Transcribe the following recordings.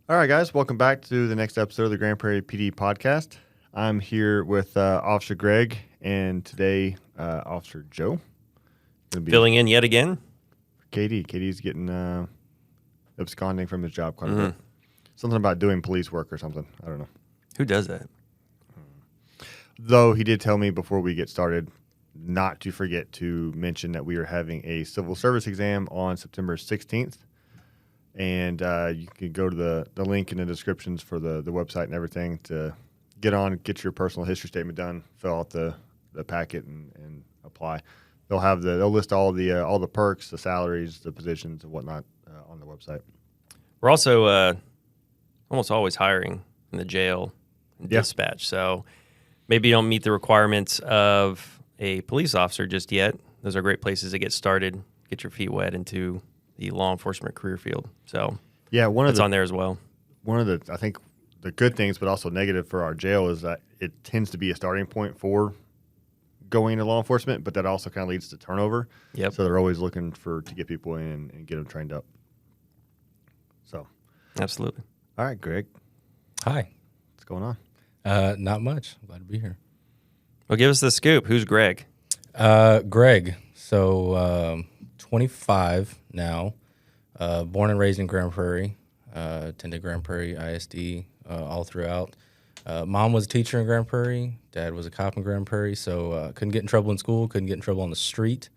All right, guys, welcome back to the next episode of the Grand Prairie PD podcast. I'm here with Officer Greg and today Officer Joe. Gonna be Filling in yet again? Katie. Katie's getting absconding from his job quite a bit. Something about doing police work or something. I don't know. Who does that? Though he did tell me before we get started not to forget to mention that we are having a civil service exam on September 16th. And you can go to the link in the descriptions for the website and everything to get your personal history statement done, fill out the packet and apply. They'll list all the perks, the salaries, the positions and whatnot on the website. We're also almost always hiring in the jail and dispatch. So maybe you don't meet the requirements of a police officer just yet. Those are great places to get started, get your feet wet into the law enforcement career field. So yeah, it's on there as well. One of I think the good things, but also negative for our jail is that it tends to be a starting point for going into law enforcement, but that also kind of leads to turnover. Yep. So they're always looking to get people in and get them trained up. So. Absolutely. All right, Greg. Hi. What's going on? Not much. Glad to be here. Well, give us the scoop. Who's Greg? Greg. So 25 now. Born and raised in Grand Prairie. Attended Grand Prairie ISD all throughout. Mom was a teacher in Grand Prairie. Dad was a cop in Grand Prairie. So couldn't get in trouble in school. Couldn't get in trouble on the street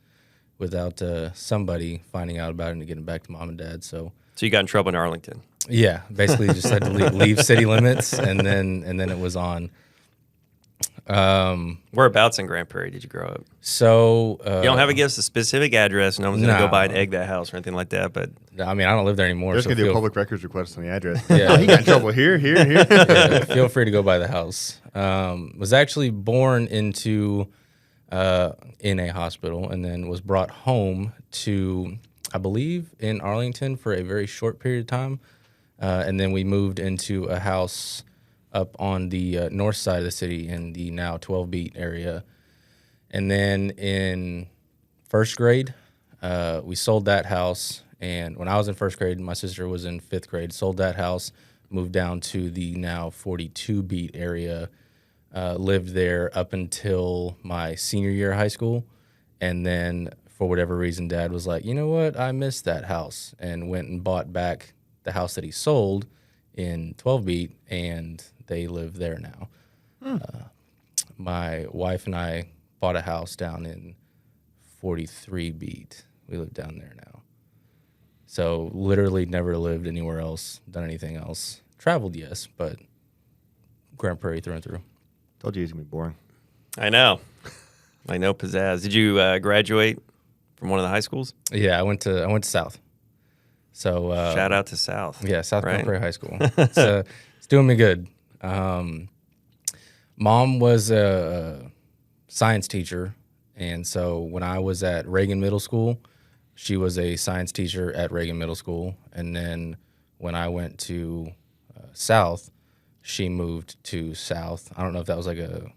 without somebody finding out about it and getting back to mom and dad. So you got in trouble in Arlington. Yeah, basically just had to leave city limits, and then it was on. Whereabouts in Grand Prairie did you grow up? So you don't have to give us a specific address. No one's going to go by and egg that house or anything like that. But I mean, I don't live there anymore. There's going to do a public records request on the address. Yeah, he got in trouble here. Yeah, feel free to go by the house. Was actually born into in a hospital, and then was brought home to, I believe, in Arlington for a very short period of time. And then we moved into a house up on the north side of the city in the now 12 Beat area. And then in first grade, we sold that house. And when I was in first grade, my sister was in fifth grade, sold that house, moved down to the now 42 Beat area, lived there up until my senior year of high school. And then for whatever reason, Dad was like, you know what, I missed that house, and went and bought back the house that he sold in 12 Beat, and they live there now. My wife and I bought a house down in 43 Beat. We live down there now. So literally never lived anywhere else, done anything else. Traveled, yes, but Grand Prairie through and through. Told you he's going to be boring. I know. I know pizzazz. Did you graduate from one of the high schools? Yeah, I went to South. So shout out to South. Yeah, South Grand Prairie High School. It's doing me good. Mom was a science teacher, and so when I was at Reagan Middle School, she was a science teacher at Reagan Middle School. And then when I went to South, she moved to South. I don't know if that was like a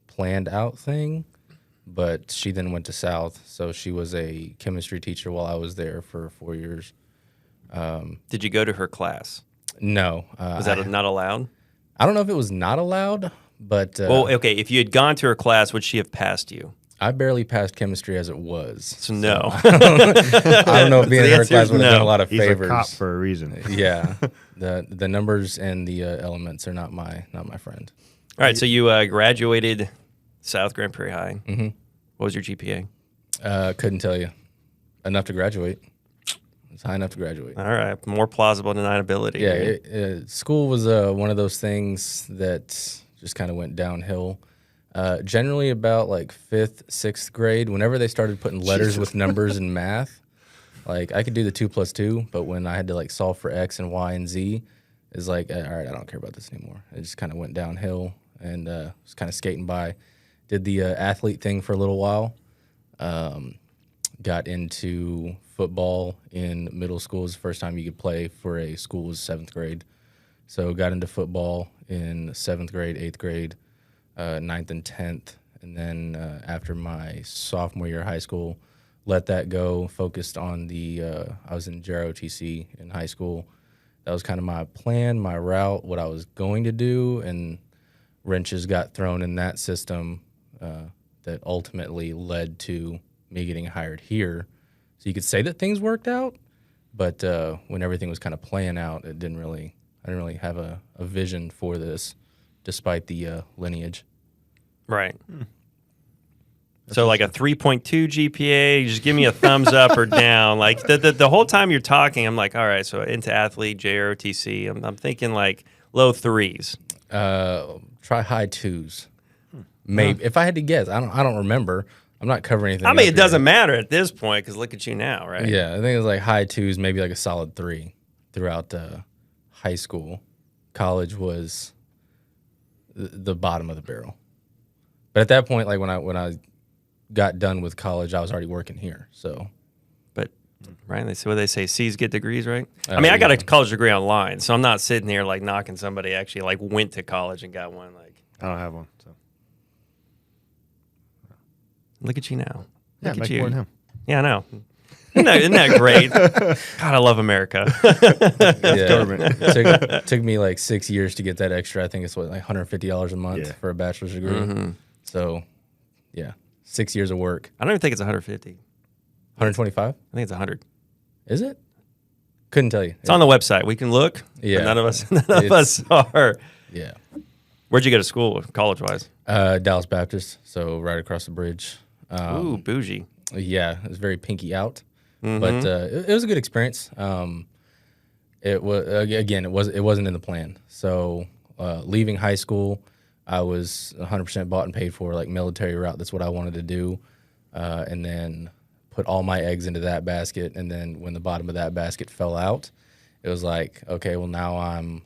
planned out thing, but she then went to South. So she was a chemistry teacher while I was there for 4 years. Did you go to her class? No. Was that not allowed? I don't know if it was not allowed, but... well, okay, if you had gone to her class, would she have passed you? I barely passed chemistry as it was. So no. I don't know if being in her class would have done a lot of favors. He's a cop for a reason. Yeah. The numbers and the elements are not my friend. All right, so you graduated South Grand Prairie High. Mm-hmm. What was your GPA? Couldn't tell you. Enough to graduate. It's high enough to graduate. All right, more plausible deniability. Yeah, school was one of those things that just kind of went downhill. Generally about like 5th, 6th grade, whenever they started putting letters with numbers and math, like I could do the 2 plus 2, but when I had to like solve for X and Y and Z, it's like, all right, I don't care about this anymore. It just kind of went downhill and was kind of skating by. Did the athlete thing for a little while. Got into football in middle school. It was the first time you could play for a school was 7th grade. So got into football in 7th grade, 8th grade, 9th and 10th. And then after my sophomore year of high school, let that go, focused on I was in JROTC in high school, that was kind of my plan, my route, what I was going to do, and wrenches got thrown in that system that ultimately led to me getting hired here. So you could say that things worked out, but when everything was kind of playing out, I didn't really have a vision for this, despite the lineage. Right. So like a 3.2 GPA, just give me a thumbs up or down. Like the whole time you're talking, I'm like, all right, so into athlete, JROTC. I'm thinking like low threes. Try high twos. Maybe if I had to guess, I don't remember. I'm not covering anything. I mean, it doesn't matter at this point because look at you now, right? Yeah, I think it was like high twos, maybe like a solid 3 throughout high school. College was the bottom of the barrel. But at that point, like when I got done with college, I was already working here. So, but right, they say what they say: C's get degrees, right? I mean, I got a college degree online, so I'm not sitting here like knocking somebody actually like went to college and got one. Like I don't have one. So look at you now. yeah, Look at make you. more than him. Yeah, I know. Isn't that great? God, I love America. Yeah, took me like 6 years to get that extra. I think it's like $150 a month for a bachelor's degree. Mm-hmm. So, yeah, 6 years of work. I don't even think it's 150. 125? I think it's 100. Is it? Couldn't tell you. It's on the website. We can look. Yeah, none of us are. Yeah. Where'd you go to school, college wise? Dallas Baptist, so right across the bridge. Ooh, bougie. Yeah, it was very pinky out. Mm-hmm. But it was a good experience. It was again, it wasn't in the plan. So leaving high school, I was 100% bought and paid for, like military route. That's what I wanted to do, and then put all my eggs into that basket. And then when the bottom of that basket fell out, it was like, okay, well now I'm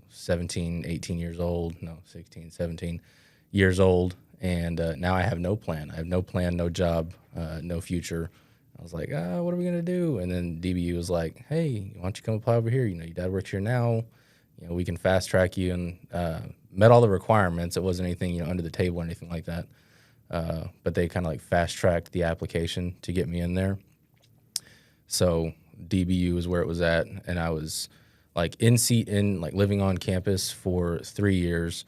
17, 18 years old. No, 16, 17 years old, and now I have no plan. I have no plan, no job, no future. I was like, what are we going to do? And then DBU was like, hey, why don't you come apply over here? Your dad works here now. We can fast track you, and met all the requirements. It wasn't anything, under the table or anything like that. But they kind of like fast tracked the application to get me in there. So DBU is where it was at. And I was like living on campus for 3 years,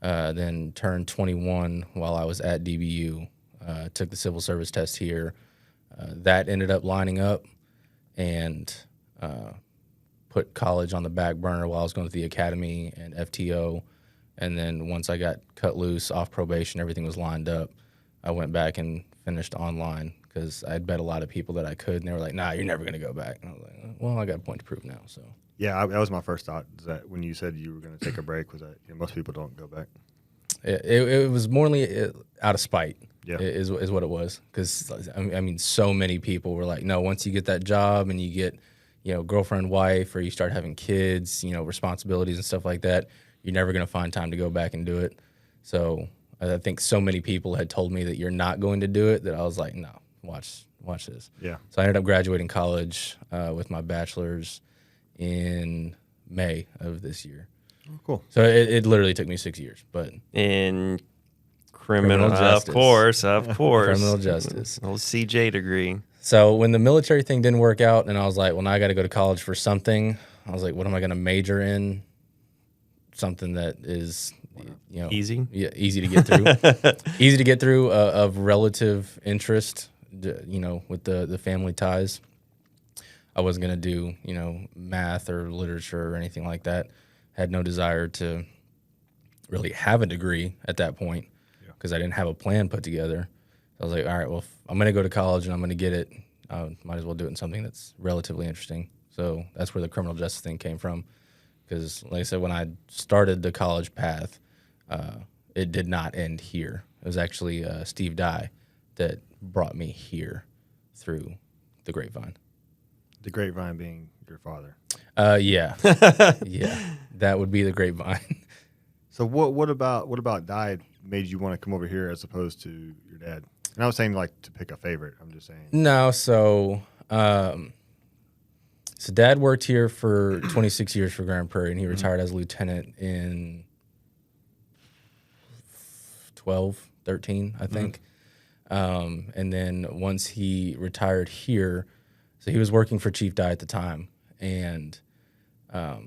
then turned 21 while I was at DBU, took the civil service test here. That ended up lining up, and put college on the back burner while I was going to the academy and FTO. And then once I got cut loose off probation, everything was lined up. I went back and finished online because I'd bet a lot of people that I could, and they were like, nah, you're never going to go back. And I was like, well, I got a point to prove now. So yeah, that was my first thought, is that when you said you were going to take a break, was that most people don't go back. It was morely out of spite. Yeah, is what it was. Because I mean, so many people were like, no, once you get that job and you get, girlfriend, wife, or you start having kids, responsibilities and stuff like that, you're never going to find time to go back and do it. So I think so many people had told me that you're not going to do it that I was like, no, watch this. Yeah. So I ended up graduating college with my bachelor's in May of this year. Oh, cool. So it literally took me 6 years, but In criminal justice. Of course. Criminal justice. Old CJ degree. So when the military thing didn't work out, and I was like, well, now I got to go to college for something. I was like, what am I going to major in? Something that is, Easy. Yeah, easy to get through. Easy to get through, of relative interest, with the family ties. I wasn't going to do, math or literature or anything like that. Had no desire to really have a degree at that point because I didn't have a plan put together. So I was like, all right, well, if I'm going to go to college and I'm going to get it, I might as well do it in something that's relatively interesting. So that's where the criminal justice thing came from. Because, like I said, when I started the college path, it did not end here. It was actually Steve Dye that brought me here through the grapevine. The grapevine being your father. Yeah. Yeah, that would be the grapevine. So what about Dye made you want to come over here as opposed to your dad? And I was saying like to pick a favorite. I'm just saying. No, so Dad worked here for 26 years for Grand Prairie, and he retired as a lieutenant in 13, I think. And then once he retired here, so he was working for Chief Dye at the time, and a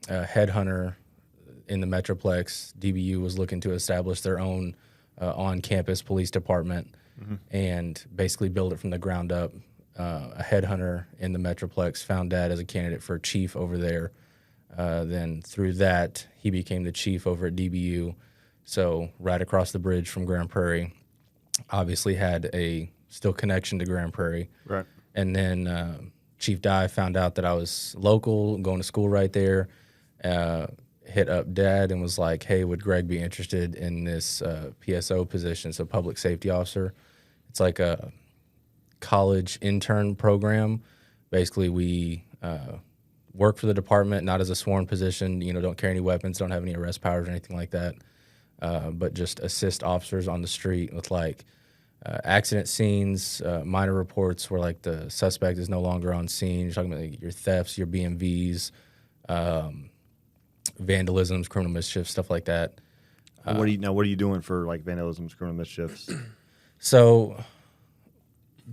headhunter in the Metroplex. DBU was looking to establish their own on-campus police department and basically build it from the ground up. A headhunter in the Metroplex found Dad as a candidate for chief over there. Then through that, he became the chief over at DBU. So right across the bridge from Grand Prairie, obviously had a still connection to Grand Prairie. Right. And then Chief Dye found out that I was local, going to school right there, hit up Dad and was like, hey, would Greg be interested in this PSO position, so public safety officer? It's like a college intern program. Basically, we work for the department, not as a sworn position, don't carry any weapons, don't have any arrest powers or anything like that, but just assist officers on the street with accident scenes, minor reports where the suspect is no longer on scene. You're talking about your thefts, your BMVs, vandalisms, criminal mischief, stuff like that. What are you doing for vandalisms, criminal mischiefs? So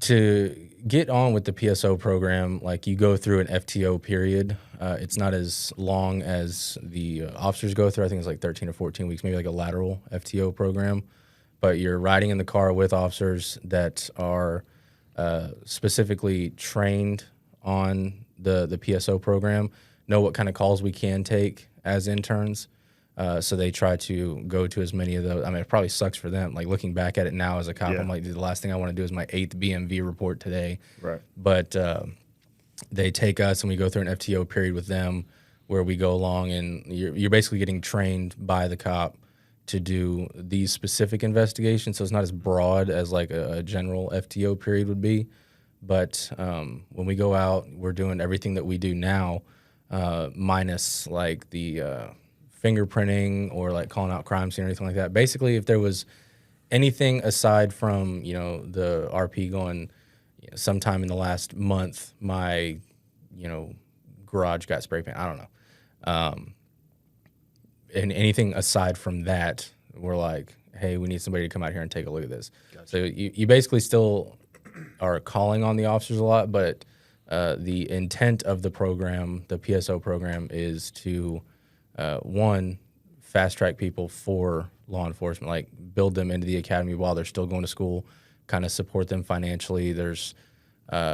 to get on with the PSO program, you go through an FTO period. It's not as long as the officers go through. I think it's 13 or 14 weeks, maybe a lateral FTO program. But you're riding in the car with officers that are specifically trained on the PSO program, know what kind of calls we can take as interns. So they try to go to as many of those. I mean, it probably sucks for them. Looking back at it now as a cop, I'm the last thing I want to do is my 8th BMV report today. Right. But they take us and we go through an FTO period with them where we go along and you're basically getting trained by the cop to do these specific investigations. So it's not as broad as a general FTO period would be. But when we go out, we're doing everything that we do now, minus the fingerprinting or calling out crime scene or anything like that. Basically, if there was anything aside from, the RP going sometime in the last month, my, garage got spray paint. I don't know. And anything aside from that, we're hey, we need somebody to come out here and take a look at this. Gotcha. So you basically still are calling on the officers a lot, but the intent of the program, the PSO program, is to, one, fast-track people for law enforcement, build them into the academy while they're still going to school, kind of support them financially. There's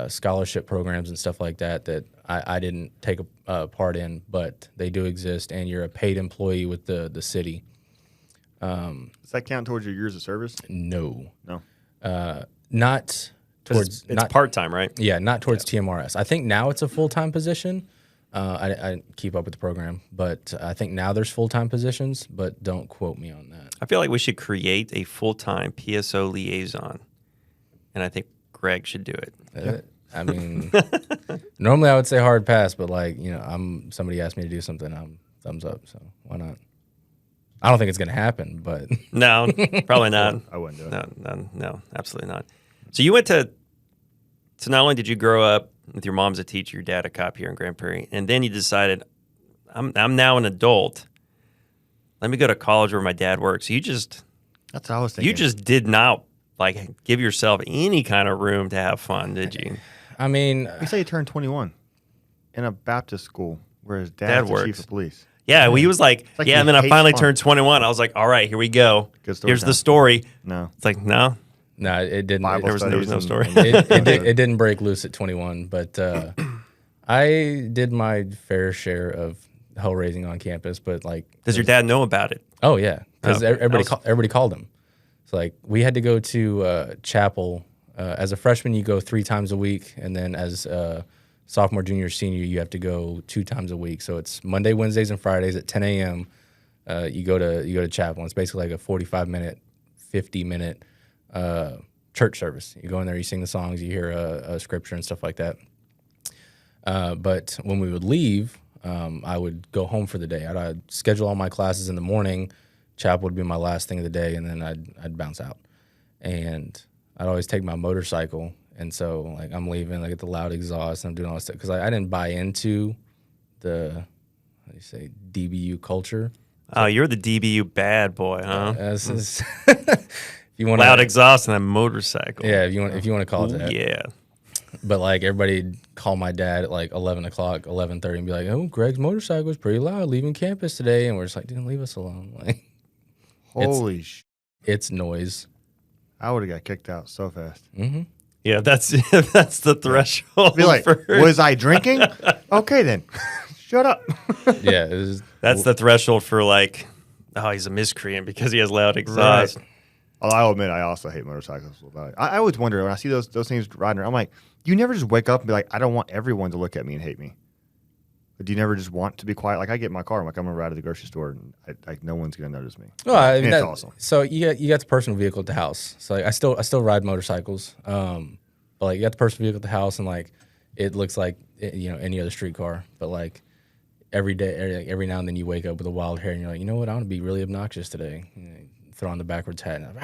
scholarship programs and stuff like that I didn't take a part in, but they do exist, and you're a paid employee with the city. Does that count towards your years of service? No. No. Not towards... It's part-time, right? Yeah, not towards TMRS. I think now it's a full-time position. I didn't keep up with the program, but I think now there's full-time positions, but don't quote me on that. I feel like we should create a full-time PSO liaison, and I think Greg should do it. I mean, normally I would say hard pass, but somebody asked me to do something, I'm thumbs up. So why not? I don't think it's going to happen, but no, probably not. I wouldn't do it. No, absolutely not. So you went to. So not only did you grow up with your mom's a teacher, your dad a cop here in Grand Prairie, and then you decided, I'm now an adult. Let me go to college where my dad works. That's what I was thinking. You just did not give yourself any kind of room to have fun, did you? I mean, you say you turned 21 in a Baptist school where his dad's the chief of police. Yeah, well, he was and then I finally turned 21. I was like, all right, here we go. Here's the story. No. It's no. No, it didn't. There was no story. It didn't break loose at 21, but I did my fair share of hell raising on campus. But does your dad know about it? Oh yeah, because everybody called him. It's we had to go to chapel. As a freshman, you go 3 times a week, and then as sophomore, junior, senior, you have to go 2 times a week. So it's Monday, Wednesdays, and Fridays at 10 a.m. You go to chapel. It's basically a 45-minute, 50-minute church service. You go in there, you sing the songs, you hear a scripture and stuff like that. But when we would leave, I would go home for the day. I'd schedule all my classes in the morning. Chapel would be my last thing of the day, and then I'd bounce out. And I'd always take my motorcycle, and so I'm leaving, I get the loud exhaust, and I'm doing all this stuff because I didn't buy into the, how do you say, DBU culture. Oh, you're the DBU bad boy, huh? If you want loud exhaust and a motorcycle. Yeah, if you want to call it that. Yeah. But like everybody'd call my dad at like 11 o'clock, 11:30 and be like, oh, Greg's motorcycle was pretty loud leaving campus today. And we're just like, dude, leave us alone. Like, Holy sh! it's noise. I would have got kicked out so fast. Mm-hmm. Yeah, that's the threshold. Be like, was I drinking? Okay, then. Shut up. Yeah. It was, That's the threshold for like, oh, he's a miscreant because he has loud exhaust. Right. Although I'll admit, I also hate motorcycles. I always wonder when I see those things riding around, I'm like, do you never just wake up and be like, I don't want everyone to look at me and hate me? Or do you never just want to be quiet? Like I get in my car, I'm like, I'm going to ride to the grocery store and like no one's going to notice me. well, I mean, it's awesome. So you got the personal vehicle at the house. So like, I still ride motorcycles. But like you got the personal vehicle at the house and like, it looks like, any other street car. But like every day, every now and then you wake up with a wild hair and you're like, you know what? I want to be really obnoxious today. Throw on the backwards hat. And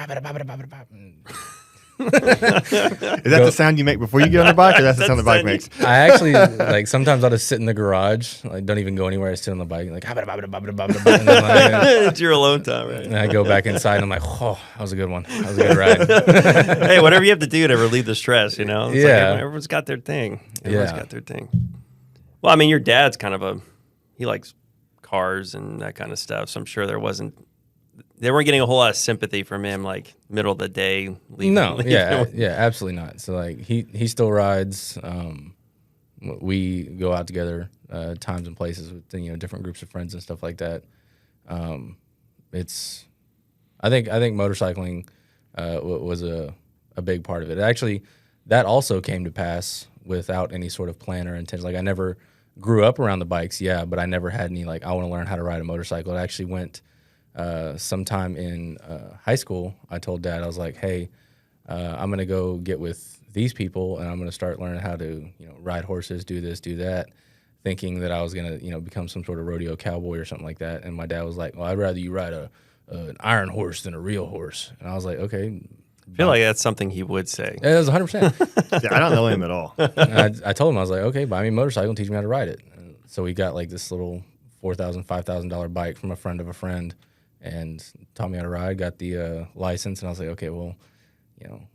Is that the sound you make before you get on the bike, or that's the sound the bike makes? I actually like sometimes I'll just sit in the garage, like don't even go anywhere. I sit on the bike, like and then, It's your alone time, right? and I go back inside. and I'm like, oh, that was a good one. That was a good ride. Hey, whatever you have to do to relieve the stress, It's like Yeah. everyone's got their thing. Everyone's Yeah. got their thing. Well, I mean, your dad's kind of he likes cars and that kind of stuff. So I'm sure they weren't getting a whole lot of sympathy from him, like middle of the day. Leaving. Absolutely not. So like he still rides. We go out together times and places with different groups of friends and stuff like that. It's I think motorcycling was a big part of it. Actually, that also came to pass without any sort of plan or intention. Like I never grew up around the bikes, but I never had any like I want to learn how to ride a motorcycle. It actually went. Sometime in high school, I told Dad, I was like, hey, I'm going to go get with these people and I'm going to start learning how to, ride horses, do this, do that, thinking that I was going to, become some sort of rodeo cowboy or something like that. And my dad was like, well, I'd rather you ride an iron horse than a real horse. And I was like, okay. I feel like that's something he would say. It was 100%. Yeah, I don't know him at all. I told him, I was like, okay, buy me a motorcycle and teach me how to ride it. And so we got like this little $4,000, $5,000 bike from a friend of a friend. And taught me how to ride, got the license, and I was like, okay, well,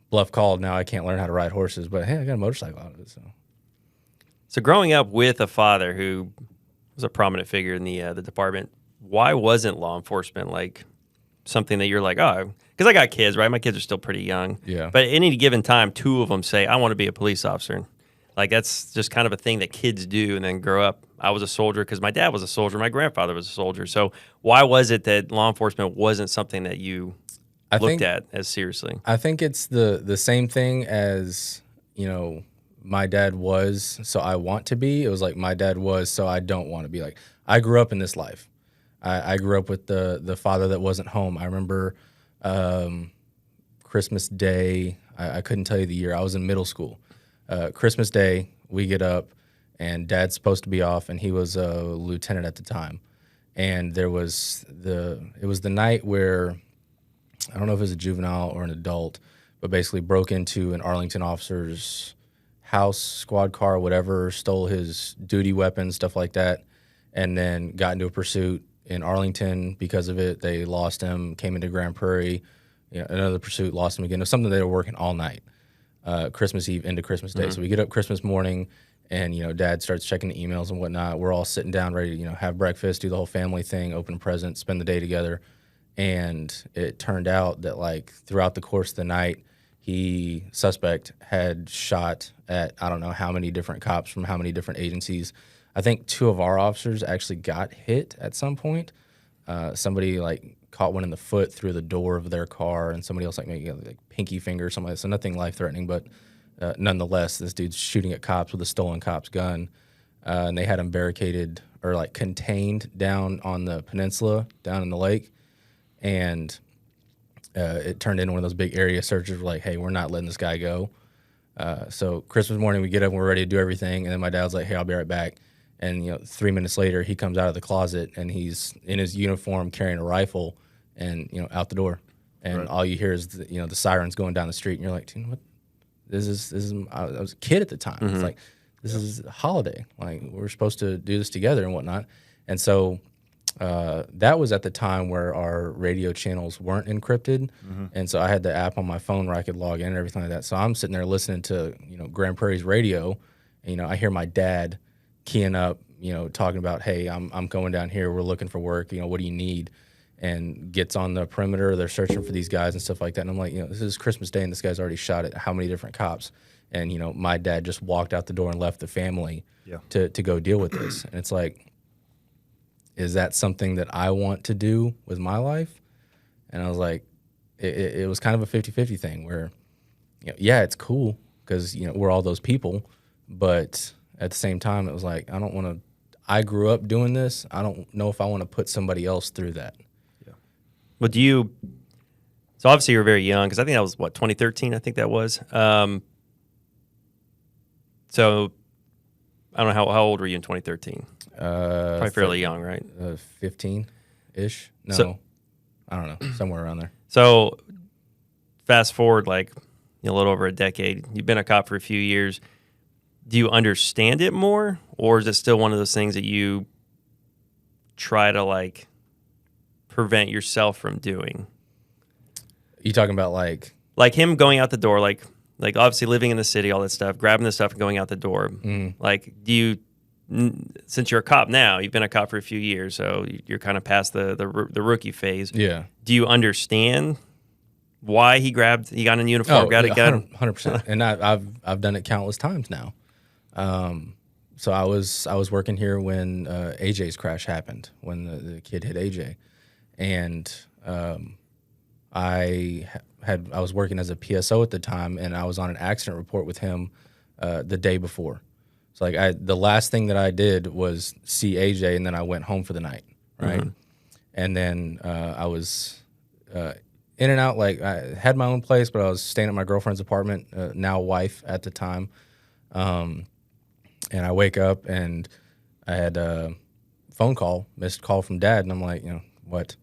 bluff called. Now I can't learn how to ride horses, but hey, I got a motorcycle out of it. So growing up with a father who was a prominent figure in the department, why wasn't law enforcement like something that you're like, oh, because I got kids, right? My kids are still pretty young. Yeah. But at any given time, two of them say, I want to be a police officer. Like that's just kind of a thing that kids do and then grow up. I was a soldier because my dad was a soldier. My grandfather was a soldier. So why was it that law enforcement wasn't something that you looked at as seriously? I think it's the same thing as, my dad was, so I want to be. It was like my dad was, so I don't want to be. Like I grew up in this life. I grew up with the father that wasn't home. I remember Christmas Day. I couldn't tell you the year. I was in middle school. Christmas Day, we get up, and Dad's supposed to be off, and he was a lieutenant at the time. And it was the night where, I don't know if it was a juvenile or an adult, but basically broke into an Arlington officer's house, squad car, whatever, stole his duty weapons, stuff like that, and then got into a pursuit in Arlington. Because of it, they lost him, came into Grand Prairie, another pursuit, lost him again. It was something they were working all night. Christmas Eve into Christmas Day. Mm-hmm. So we get up Christmas morning and, Dad starts checking the emails and whatnot. We're all sitting down ready to, have breakfast, do the whole family thing, open presents, spend the day together. And it turned out that like throughout the course of the night, suspect had shot at, I don't know how many different cops from how many different agencies. I think two of our officers actually got hit at some point. Somebody like caught one in the foot through the door of their car, and somebody else like maybe like pinky finger or something like that. So nothing life-threatening, but nonetheless, this dude's shooting at cops with a stolen cop's gun. And they had him barricaded or like contained down on the peninsula, down in the lake. And it turned into one of those big area searches. We're like, hey, we're not letting this guy go. So Christmas morning, we get up and we're ready to do everything. And then my dad's like, hey, I'll be right back. And 3 minutes later, he comes out of the closet and he's in his uniform carrying a rifle and out the door. And right. All you hear is the sirens going down the street, and you're like, dude, what? This is. I was a kid at the time. Mm-hmm. It's like this is a holiday. Like we're supposed to do this together and whatnot. And so that was at the time where our radio channels weren't encrypted, and so I had the app on my phone where I could log in and everything like that. So I'm sitting there listening to Grand Prairie's radio, and I hear my dad keying up, talking about, hey, I'm going down here, we're looking for work, what do you need? And gets on the perimeter, they're searching for these guys and stuff like that. And I'm like, this is Christmas Day and this guy's already shot at how many different cops? And my dad just walked out the door and left the family to go deal with this. And it's like, is that something that I want to do with my life? And I was like, it was kind of a 50-50 thing where, yeah, it's cool because, we're all those people. But at the same time, it was like, I grew up doing this. I don't know if I want to put somebody else through that. Yeah. But so obviously you're very young because I think that was 2013, I think that was. So I don't know, how old were you in 2013? Probably fairly young, right? 15-ish. No, I don't know, somewhere around there. So fast forward a little over a decade. You've been a cop for a few years. Do you understand it more, or is it still one of those things that you try to prevent yourself from doing? You talking about like him going out the door, like obviously living in the city, all that stuff, grabbing the stuff and going out the door. Do you? Since you're a cop now, you've been a cop for a few years, so you're kind of past the rookie phase. Yeah. Do you understand why he got in uniform, got a gun? 100%. And I've done it countless times now. So I was working here when AJ's crash happened, when the kid hit AJ, and I was working as a PSO at the time, and I was on an accident report with him the day before. So the last thing that I did was see AJ, and then I went home for the night, right? And then I was in and out. I had my own place, but I was staying at my girlfriend's apartment, now wife at the time. And I wake up and I had a missed call from Dad, and I'm like, what?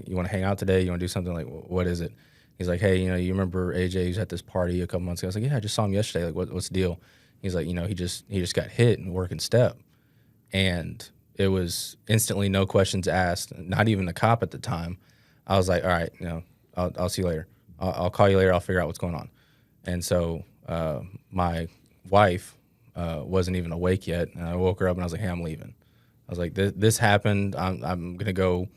You want to hang out today? You want to do something? What is it? He's like, hey, you remember AJ? He was at this party a couple months ago. I was like, yeah, I just saw him yesterday. What's the deal? He's like, he just got hit and working step. And it was instantly no questions asked, not even the cop at the time. I was like, all right, I'll see you later. I'll call you later. I'll figure out what's going on. And so my wife wasn't even awake yet. And I woke her up and I was like, hey, I'm leaving. I was like, this happened. I'm going to go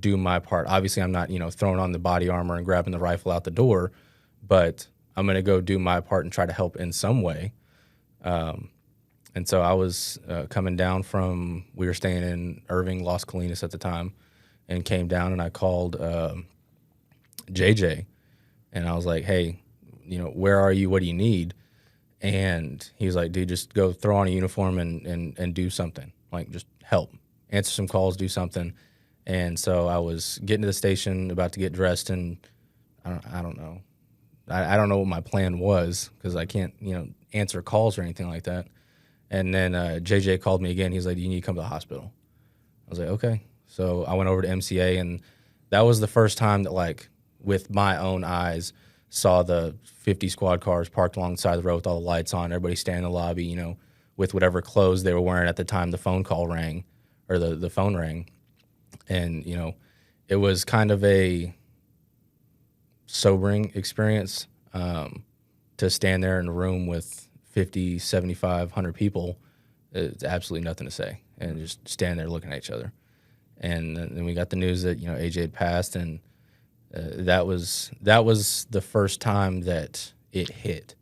do my part. Obviously, I'm not, throwing on the body armor and grabbing the rifle out the door, but I'm going to go do my part and try to help in some way. And so I was coming down we were staying in Irving, Las Colinas at the time, and came down and I called JJ, and I was like, hey, where are you? What do you need? And he was like, dude, just go throw on a uniform and do something. Just help. Answer some calls, do something. And so I was getting to the station, about to get dressed, and I don't know. I don't know what my plan was because I can't, answer calls or anything like that. And then JJ called me again. He's like, you need to come to the hospital. I was like, okay. So I went over to MCA, and that was the first time that, with my own eyes, saw the 50 squad cars parked alongside the road with all the lights on, everybody standing in the lobby, with whatever clothes they were wearing at the time the phone call rang, or the phone rang. And, it was kind of a sobering experience to stand there in a room with 50, 75, 100 people. It's absolutely nothing to say, and just stand there looking at each other. And then we got the news that, AJ had passed, and that was the first time that it hit.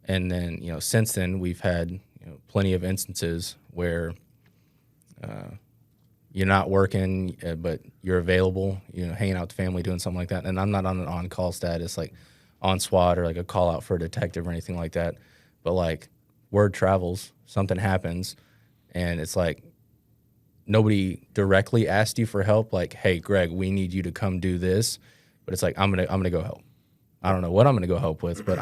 And then, since then we've had, plenty of instances where you're not working, but you're available, hanging out with the family, doing something like that. And I'm not on an on-call status, on SWAT or a call out for a detective or anything like that. But word travels, something happens, and it's nobody directly asked you for help. Hey, Greg, we need you to come do this. But it's I'm gonna go help. I don't know what I'm gonna go help with, but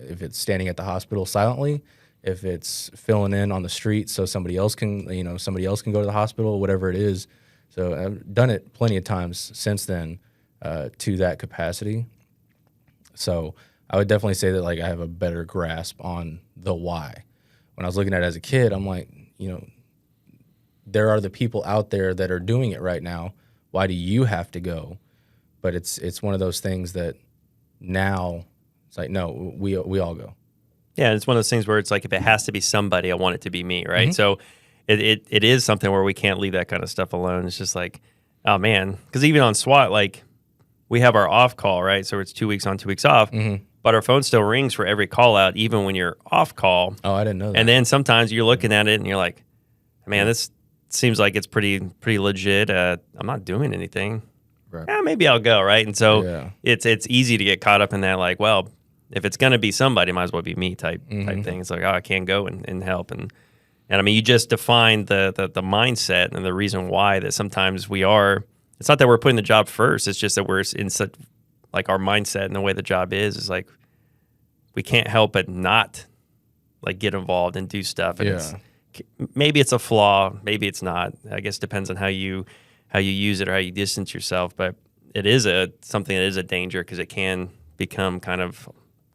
if it's standing at the hospital silently, if it's filling in on the street so somebody else can go to the hospital, whatever it is. So I've done it plenty of times since then to that capacity. So I would definitely say that I have a better grasp on the why. When I was looking at it as a kid, I'm like, there are the people out there that are doing it right now. Why do you have to go? But it's one of those things that now it's like, no, we all go. Yeah, it's one of those things where it's like, if it has to be somebody, I want it to be me, right? So it is something where we can't leave that kind of stuff alone. It's just like, oh man, because even on SWAT, like we have our off call, right? So it's 2 weeks on, 2 weeks off, but our phone still rings for every call out, even when you're off call. Oh, I didn't know that. And then sometimes you're looking at it and you're like, man, this seems like it's pretty legit. I'm not doing anything. Right. Yeah, maybe I'll go, right? And so it's easy to get caught up in that, like, well, if it's going to be somebody, it might as well be me type thing. It's like, oh, I can't go and help. And I mean, you just defined the mindset and the reason why that sometimes we are. It's not that we're putting the job first. It's just that we're in such, like, our mindset and the way the job is like we can't help but not like get involved and do stuff. And maybe it's a flaw, maybe it's not. I guess it depends on how you use it or how you distance yourself. But it is something that is a danger because it can become kind of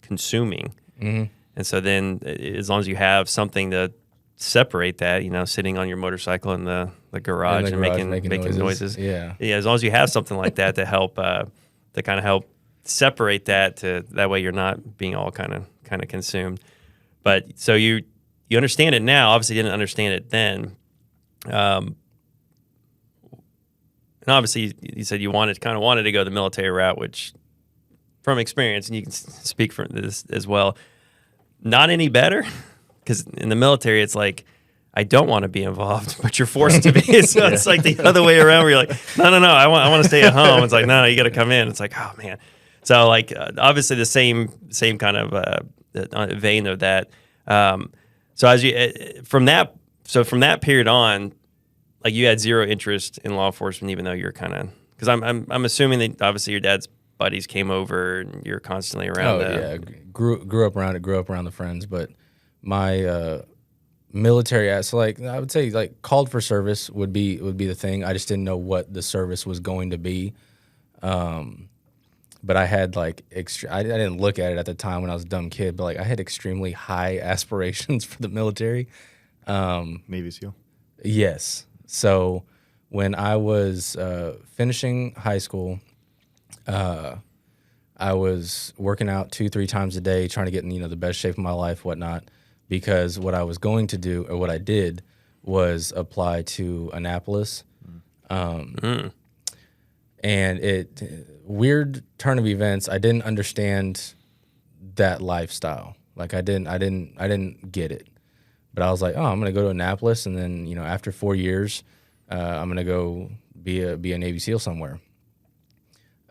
consuming. And so then, as long as you have something to separate that, sitting on your motorcycle in the garage and making noises. Yeah, as long as you have something like that to help to kind of help separate that way you're not being all kind of consumed. But so you understand it now. Obviously, didn't understand it then. And obviously, you said you wanted to go the military route, which, from experience, and you can speak for this as well, not any better. Because in the military, it's like, I don't want to be involved, but you're forced to be. So it's like the other way around where you're like, no, I want to stay at home. It's like, no, you got to come in. It's like, oh, man. So, like, obviously the same kind of vein of that. So as you from that period on, like, you had zero interest in law enforcement, even though you're kind of, because I'm assuming that obviously your dad's buddies came over and you're constantly around. Grew up around it. Grew up around the friends, but my military, so like I would say, like, called for service would be the thing. I just didn't know what the service was going to be. But I had like I didn't look at it at the time when I was a dumb kid, but like I had extremely high aspirations for the military. Navy SEAL. Yes. So when I was finishing high school, I was working out 2-3 times a day, trying to get in the best shape of my life, whatnot. Because what I was going to do, or what I did, was apply to Annapolis. And weird turn of events, I didn't understand that lifestyle. Like I didn't get it. But I was like, oh, I'm gonna go to Annapolis, and then after 4 years, I'm gonna go be a Navy SEAL somewhere.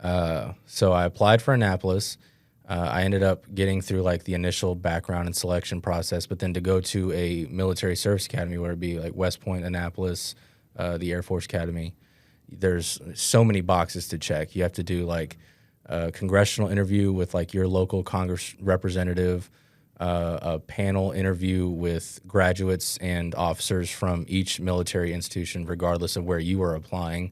So I applied for Annapolis. I ended up getting through like the initial background and selection process, but then to go to a military service academy, where it'd be like West Point, Annapolis, the Air Force Academy, there's so many boxes to check. You have to do like a congressional interview with like your local Congress representative, a panel interview with graduates and officers from each military institution, regardless of where you are applying.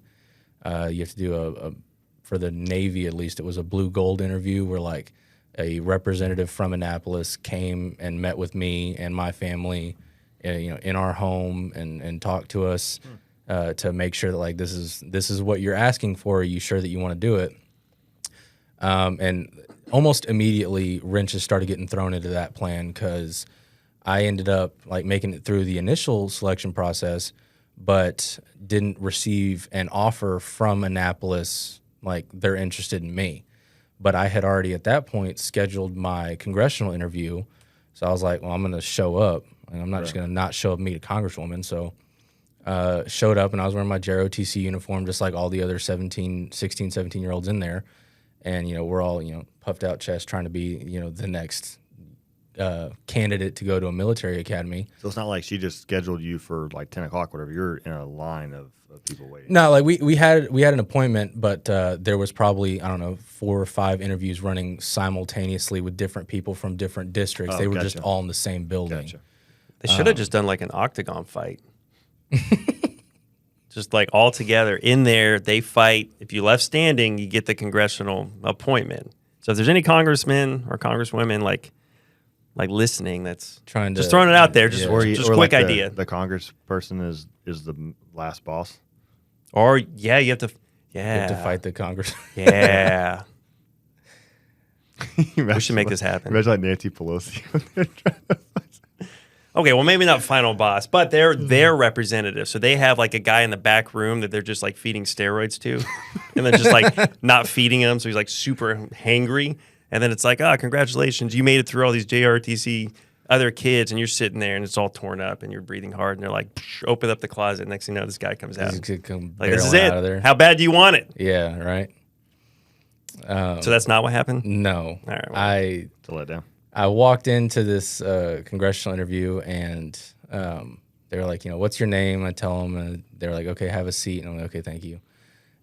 You have to do for the Navy at least, it was a blue gold interview where like a representative from Annapolis came and met with me and my family, in our home and talked to us to make sure that like this is what you're asking for. Are you sure that you want to do it? And almost immediately wrenches started getting thrown into that plan, because I ended up like making it through the initial selection process, but didn't receive an offer from Annapolis. Like they're interested in me, but I had already at that point scheduled my congressional interview. So I was like, well, I'm going to show up, and I'm not just going to not show up and meet a congresswoman. So showed up, and I was wearing my JROTC uniform, just like all the other 16, 17-year-olds in there. And, we're all, puffed out chest trying to be, the next candidate to go to a military academy. So it's not like she just scheduled you for like 10 o'clock, whatever. You're in a line of people waiting. No, like we had an appointment, but there was probably, I don't know, 4 or 5 interviews running simultaneously with different people from different districts. They were just all in the same building. Gotcha. They should have just done like an octagon fight. Just like all together in there, they fight. If you left standing, you get the congressional appointment. So if there's any congressmen or congresswomen like listening, that's trying to just throwing it out there. Just or quick like idea. The congressperson is the last boss. Or you have to You have to fight the Congress. Yeah. We should make this happen. Imagine like Nancy Pelosi. Okay, well, maybe not final boss, but they're their representative. So they have like a guy in the back room that they're just like feeding steroids to, and then just like not feeding him. So he's like super hangry. And then it's like, congratulations, you made it through all these JRTC other kids, and you're sitting there and it's all torn up and you're breathing hard. And they're like, open up the closet. Next thing you know, this guy comes out. Like, this is it. Out of there. How bad do you want it? Yeah, right. So that's not what happened? No. All right, well, It's a letdown. I walked into this congressional interview, and they were like, what's your name? I tell them, and they're like, okay, have a seat. And I'm like, okay, thank you.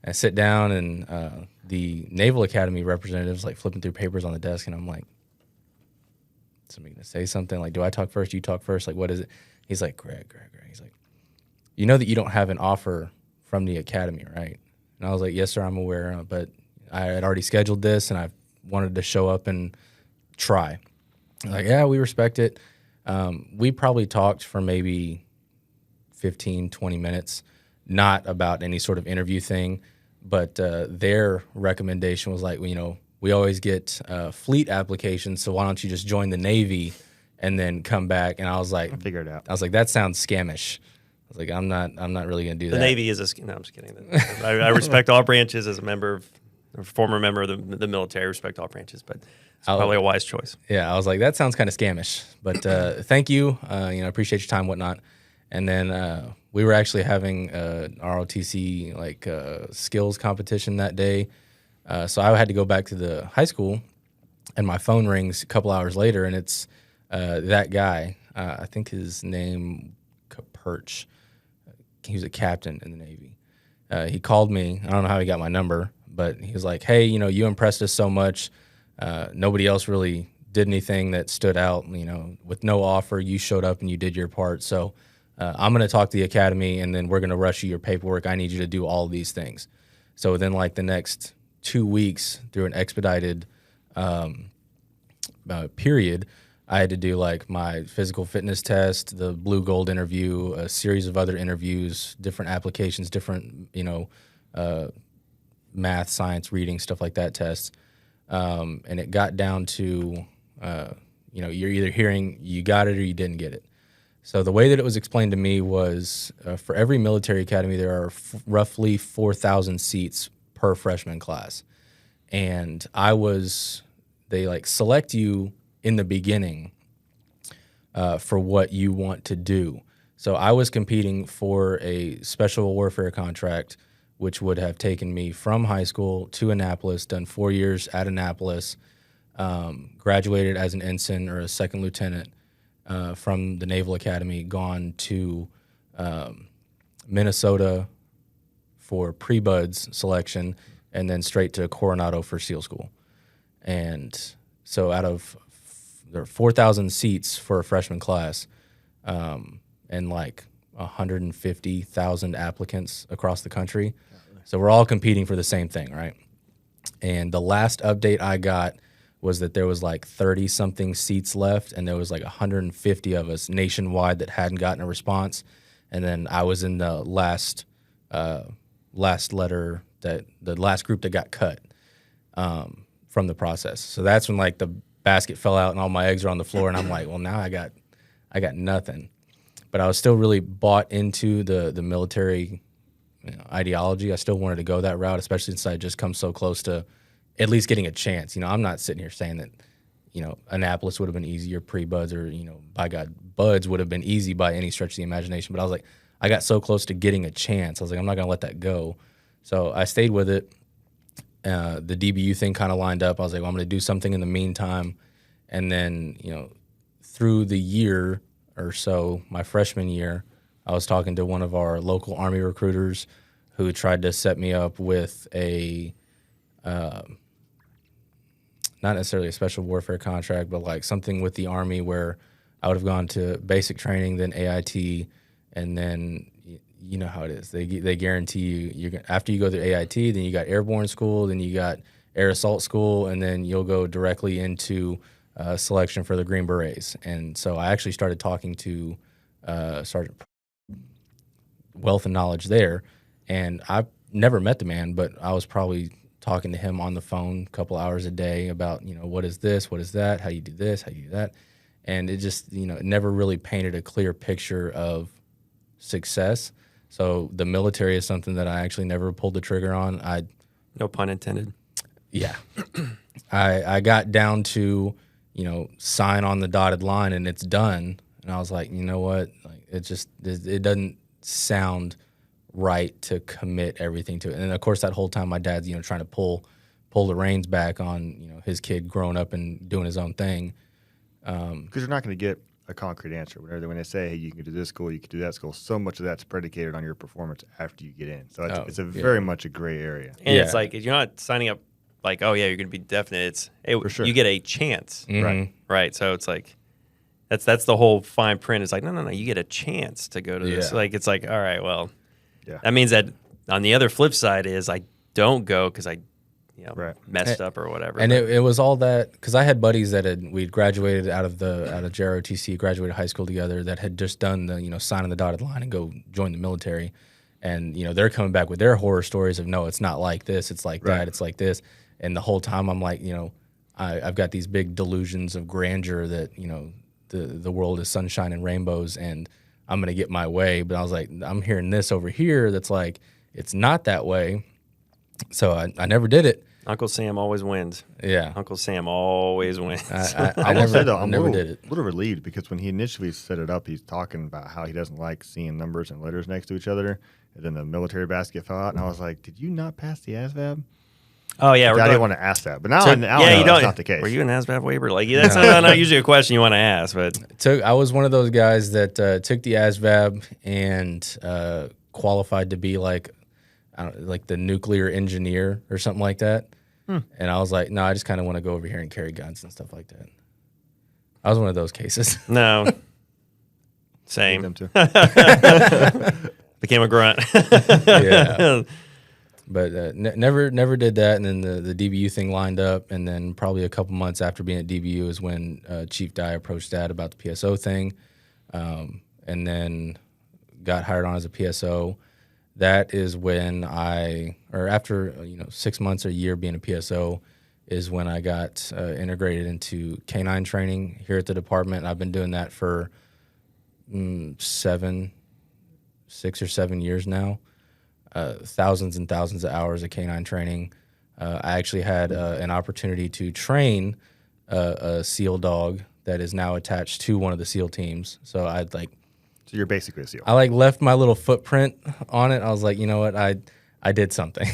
And I sit down, and the Naval Academy representative's like flipping through papers on the desk, and I'm like, somebody gonna say something? Like, do I talk first? You talk first? Like, what is it? He's like, Greg. He's like, you know that you don't have an offer from the Academy, right? And I was like, yes, sir, I'm aware, but I had already scheduled this, and I wanted to show up and try. Like, yeah, we respect it. We probably talked for maybe 15, 20 minutes, not about any sort of interview thing, but their recommendation was like, we always get fleet applications, so why don't you just join the Navy and then come back? And I was like, I'll figure it out. I was like, that sounds scamish. I was like, I'm not really gonna do that. The Navy is no, I'm just kidding. I respect all branches as a former member of the military. I respect all branches, but it's probably a wise choice. Yeah, I was like, that sounds kind of scamish, but thank you. Appreciate your time, whatnot. And then we were actually having ROTC skills competition that day. So I had to go back to the high school, and my phone rings a couple hours later, and it's that guy. I think his name Perch. He was a captain in the Navy. He called me. I don't know how he got my number, but he was like, hey, you impressed us so much. Nobody else really did anything that stood out. With no offer, you showed up and you did your part. So I'm going to talk to the Academy, and then we're going to rush you your paperwork. I need you to do all of these things. So within the next 2 weeks, through an expedited period, I had to do my physical fitness test, the blue gold interview, a series of other interviews, different applications, different math, science, reading, stuff like that tests. And it got down to you're either hearing you got it or you didn't get it. So the way that it was explained to me was for every military academy, there are roughly 4,000 seats per freshman class. And they select you in the beginning for what you want to do. So I was competing for a special warfare contract, which would have taken me from high school to Annapolis, done 4 years at Annapolis, graduated as an ensign or a second lieutenant from the Naval Academy, gone to Minnesota for pre-buds selection, and then straight to Coronado for SEAL school. And so there are 4,000 seats for a freshman class, and 150,000 applicants across the country. So we're all competing for the same thing, right? And the last update I got was that there was 30-something seats left, and there was 150 of us nationwide that hadn't gotten a response. And then I was in the last letter, the last group that got cut from the process. So that's when the basket fell out and all my eggs are on the floor, and I'm like, well, now I got nothing. But I was still really bought into the military ideology. I still wanted to go that route, especially since I had just come so close to at least getting a chance. I'm not sitting here saying that, Annapolis would have been easier pre-buds, or, by God, buds would have been easy by any stretch of the imagination. But I was like, I got so close to getting a chance. I was like, I'm not going to let that go. So I stayed with it. The DBU thing kind of lined up. I was like, well, I'm going to do something in the meantime. And then, through the year or so, my freshman year, I was talking to one of our local Army recruiters who tried to set me up with not necessarily a special warfare contract, but something with the Army where I would have gone to basic training, then AIT, and then you know how it is. They guarantee you after you go through AIT, then you got airborne school, then you got air assault school, and then you'll go directly into selection for the Green Berets. And so I actually started talking to Sergeant wealth of knowledge there. And I've never met the man, but I was probably talking to him on the phone a couple hours a day about, what is this? What is that? How do you do this? How do you do that? And it just, it never really painted a clear picture of success. So the military is something that I actually never pulled the trigger on. No pun intended. Yeah. I got down to, sign on the dotted line and it's done. And I was like, you know what? Like, it doesn't sound right to commit everything to it. And of course, that whole time my dad's, trying to pull the reins back on, his kid growing up and doing his own thing. Because you're not going to get a concrete answer. When they say, hey, you can do this school, you can do that school, so much of that's predicated on your performance after you get in. So it's very much a gray area. And it's like, you're not signing up like, oh, yeah, you're going to be definite. It's, hey, For sure. you get a chance. Mm-hmm. Right. So it's like, that's the whole fine print. It's like, no, you get a chance to go to this. Yeah. Like, it's like, all right, well, Yeah. that means that on the other flip side is I don't go because I messed up or whatever. And it was all that because I had buddies that we'd graduated out of JROTC, graduated high school together, that had just done the sign on the dotted line and go join the military, and they're coming back with their horror stories of, no, it's not like this, it's like that, it's like this, and the whole time I'm like, I've got these big delusions of grandeur that the world is sunshine and rainbows and I'm gonna get my way, but I was like, I'm hearing this over here that's like it's not that way. So I never did it. Uncle Sam always wins. Yeah. Uncle Sam always wins. I will say, though, I'm never a did it. little relieved because when he initially set it up, he's talking about how he doesn't like seeing numbers and letters next to each other. And then the military basket fell out. And I was like, did you not pass the ASVAB? Oh, yeah. I didn't want to ask that. But now, you know don't. that's not the case. Were you an ASVAB waiver? Like, that's not usually a question you want to ask. But I was one of those guys that took the ASVAB and qualified to be like the nuclear engineer or something like that. And I was like, no, I just kind of want to go over here and carry guns and stuff like that. I was one of those cases. no. Same. Them too. Became a grunt. Yeah. But never did that. And then the DBU thing lined up. And then probably a couple months after being at DBU is when Chief Dye approached Dad about the PSO thing. And then got hired on as a PSO. That is when after 6 months or a year being a PSO, is when I got integrated into canine training here at the department. I've been doing that for 6 or 7 years now. Thousands and thousands of hours of canine training. I actually had an opportunity to train a SEAL dog that is now attached to one of the SEAL teams. So So you're basically a SEAL. I left my little footprint on it. I was like, you know what, I did something.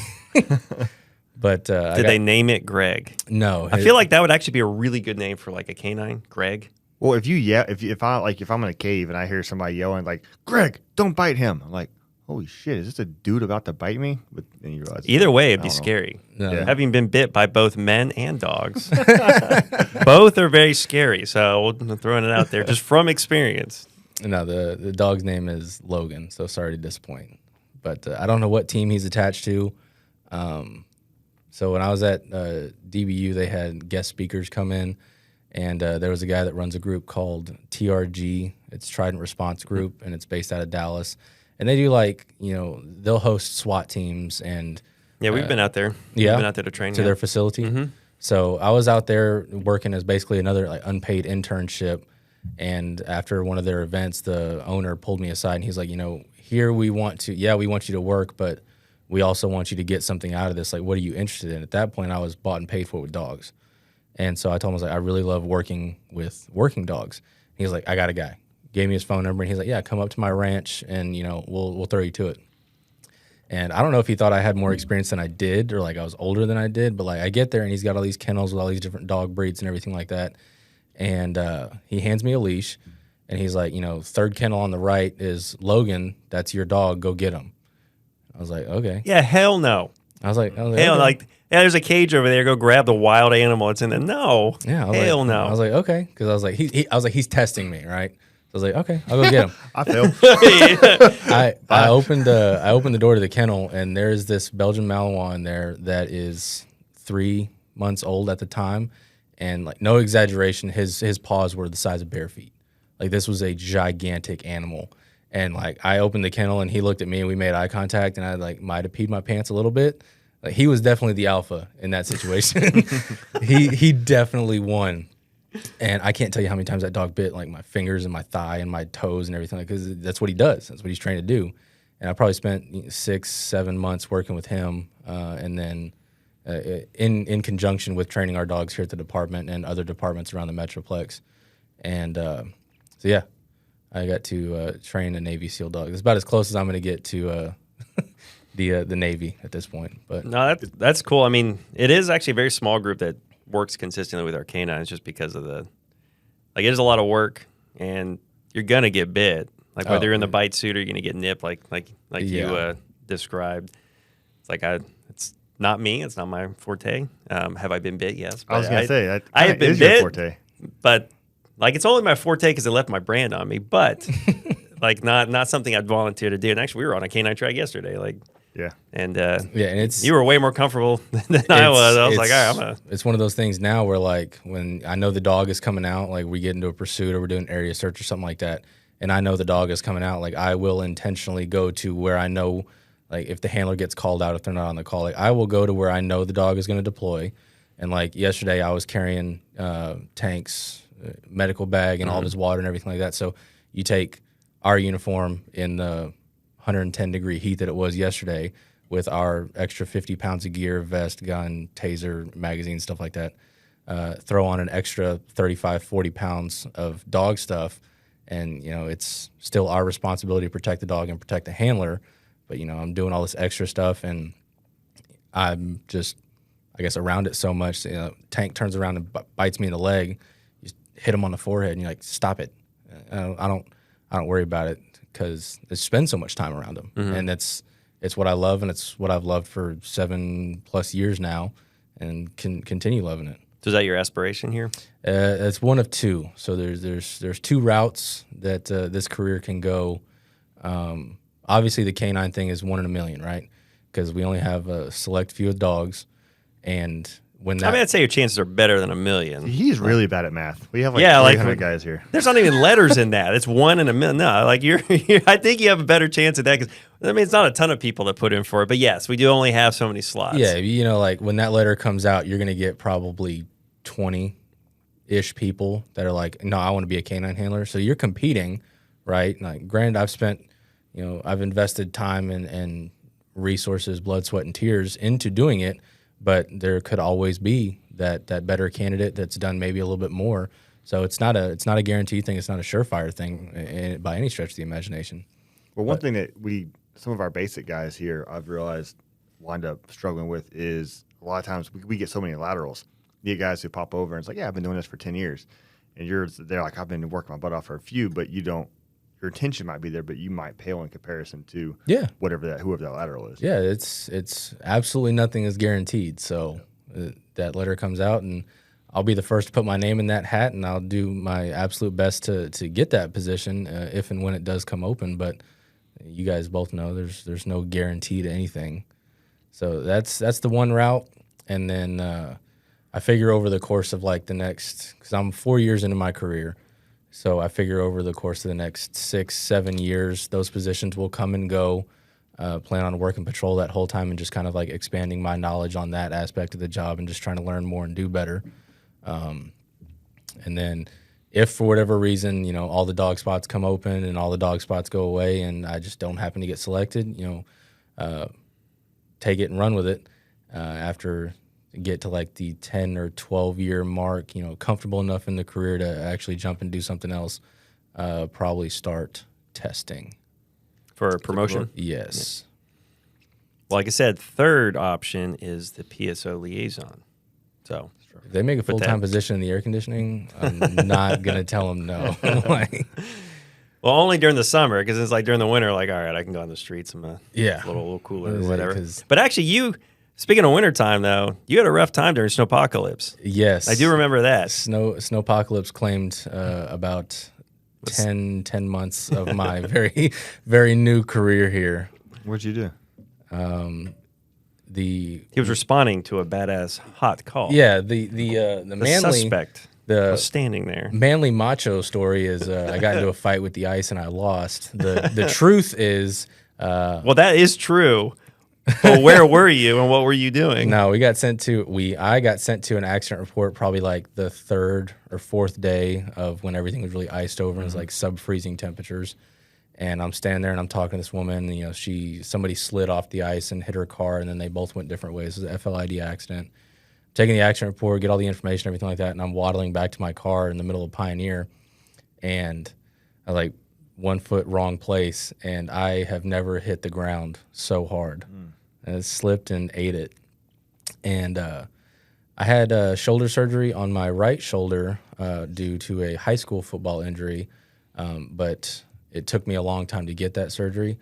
But did they name it Greg? No, I feel like that would actually be a really good name for like a canine, Greg. Well, if I'm in a cave and I hear somebody yelling like, "Greg, don't bite him," I'm like, holy shit, is this a dude about to bite me? But then you realize either way, it'd be scary. No. Yeah. Having been bit by both men and dogs, both are very scary. So I'm throwing it out there just from experience. No, the dog's name is Logan, so sorry to disappoint. But I don't know what team he's attached to. So when I was at DBU, they had guest speakers come in, and there was a guy that runs a group called TRG. It's Trident Response Group, and it's based out of Dallas. And they do they'll host SWAT teams and Yeah, we've been out there. Yeah, We've been out there to train. to their facility. Mm-hmm. So I was out there working as basically another unpaid internship. And after one of their events, the owner pulled me aside and he's like, here we want you to work, but we also want you to get something out of this. Like, what are you interested in? At that point, I was bought and paid for with dogs. And so I told him, I really love working with working dogs. He's like, I got a guy. Gave me his phone number, and he's like, yeah, come up to my ranch, and, we'll throw you to it. And I don't know if he thought I had more experience than I did, or I was older than I did, but I get there, and he's got all these kennels with all these different dog breeds and everything like that. And he hands me a leash, and he's like, third kennel on the right is Logan. That's your dog. Go get him. I was like, okay. Yeah, hell no. I was like, Hell, okay. there's a cage over there. Go grab the wild animal. It's in there. No. Yeah. Hell no. I was like, okay, because I was like, he's testing me, right? So I was like, okay, I'll go get him. I failed. I opened the door to the kennel, and there's this Belgian Malinois in there that is 3 months old at the time, and no exaggeration, his paws were the size of bare feet. This was a gigantic animal, And like I opened the kennel and he looked at me and we made eye contact and I like might have peed my pants a little bit. Like he was definitely the alpha in that situation. He definitely won. And I can't tell you how many times that dog bit like my fingers and my thigh and my toes and everything, because that's what he does. That's what he's trained to do. And I probably spent 6-7 months working with him, and then in conjunction with training our dogs here at the department and other departments around the Metroplex. And so yeah, I got to train a Navy SEAL dog. It's about as close as I'm going to get to the Navy at this point. But no, that's cool. I mean, it is actually a very small group that works consistently with our canines, just because of it is a lot of work, and you're gonna get bit. Like whether you're in the bite suit or you're gonna get nipped, like you described. It's not me. It's not my forte. Have I been bit? Yes. I was gonna say I have been is bit, your forte. but like it's only my forte because it left my brand on me. But like not something I'd volunteer to do. And actually, we were on a canine track yesterday. Yeah. And and it's you were way more comfortable than I was. I was like, all right, it's one of those things now where like when I know the dog is coming out, like we get into a pursuit or we're doing area search or something like that, and I know the dog is coming out, like I will intentionally go to where I know, like if the handler gets called out, if they're not on the call, like I will go to where I know the dog is going to deploy. And like yesterday I was carrying tanks, medical bag and all of his water and everything like that. So you take our uniform in the 110-degree heat that it was yesterday with our extra 50 pounds of gear, vest, gun, taser, magazine, stuff like that, throw on an extra 35, 40 pounds of dog stuff. And, it's still our responsibility to protect the dog and protect the handler. But, I'm doing all this extra stuff and I'm just, I guess, around it so much. Tank turns around and bites me in the leg. You hit him on the forehead and you're like, stop it. I don't worry about it, because I spend so much time around them. And it's what I love, and it's what I've loved for 7+ years now, and can continue loving it. So is that your aspiration here? It's one of two. So there's two routes that this career can go. Obviously, the canine thing is 1 in a million, right? Because we only have a select few of dogs, and I'd say your chances are better than 1 million. He's really bad at math. We have 300 guys here. There's not even letters in that. It's 1 in a million. No, like I think you have a better chance at that, because it's not a ton of people that put in for it. But yes, we do only have so many slots. Yeah, like when that letter comes out, you're going to get probably 20-ish people that are like, no, I want to be a canine handler. So you're competing, right? Like, granted, I've invested time and resources, blood, sweat, and tears into doing it. But there could always be that better candidate that's done maybe a little bit more. So it's not a guaranteed thing. It's not a surefire thing by any stretch of the imagination. Well, one thing that some of our basic guys here, I've realized, wind up struggling with is a lot of times we get so many laterals. You get guys who pop over and it's like, yeah, I've been doing this for 10 years. And they're like, I've been working my butt off for a few, but your attention might be there, but you might pale in comparison to whoever that lateral is. Yeah, it's absolutely nothing is guaranteed. So that letter comes out, and I'll be the first to put my name in that hat, and I'll do my absolute best to get that position if and when it does come open. But you guys both know there's no guarantee to anything. So that's the one route, and then I figure over the course of like the next, because I'm 4 years into my career. So I figure over the course of the next 6-7 years, those positions will come and go. Plan on working patrol that whole time and just kind of like expanding my knowledge on that aspect of the job and just trying to learn more and do better. And then if for whatever reason, all the dog spots come open and all the dog spots go away and I just don't happen to get selected, take it and run with it. After get to like the 10 or 12 year mark, comfortable enough in the career to actually jump and do something else, probably start testing. For promotion? Yes. Well, like I said, third option is the PSO liaison. So if they make a full-time position in the air conditioning, I'm not going to tell them no. Well, only during the summer, because it's like during the winter, like, all right, I can go on the streets. I'm a little cooler or whatever. But actually, speaking of wintertime, though, you had a rough time during Snowpocalypse. Yes. I do remember that. Snowpocalypse claimed about 10 months of my very, very new career here. What'd you do? He was responding to a badass hot call. Yeah, the Manly suspect. I was standing there. manly macho story is I got into a fight with the ice and I lost. The truth is, Well, that is true. But where were you and what were you doing? no, I got sent to an accident report probably like the third or fourth day of when everything was really iced over and it was like sub-freezing temperatures. And I'm standing there and I'm talking to this woman. And, you know, somebody slid off the ice and hit her car, and then they both went different ways. It was an FLID accident. Taking the accident report, get all the information, everything like that, and I'm waddling back to my car in the middle of Pioneer, and I like 1 foot wrong place, and I have never hit the ground so hard. And it slipped and ate it. And I had shoulder surgery on my right shoulder due to a high school football injury, but it took me a long time to get that surgery.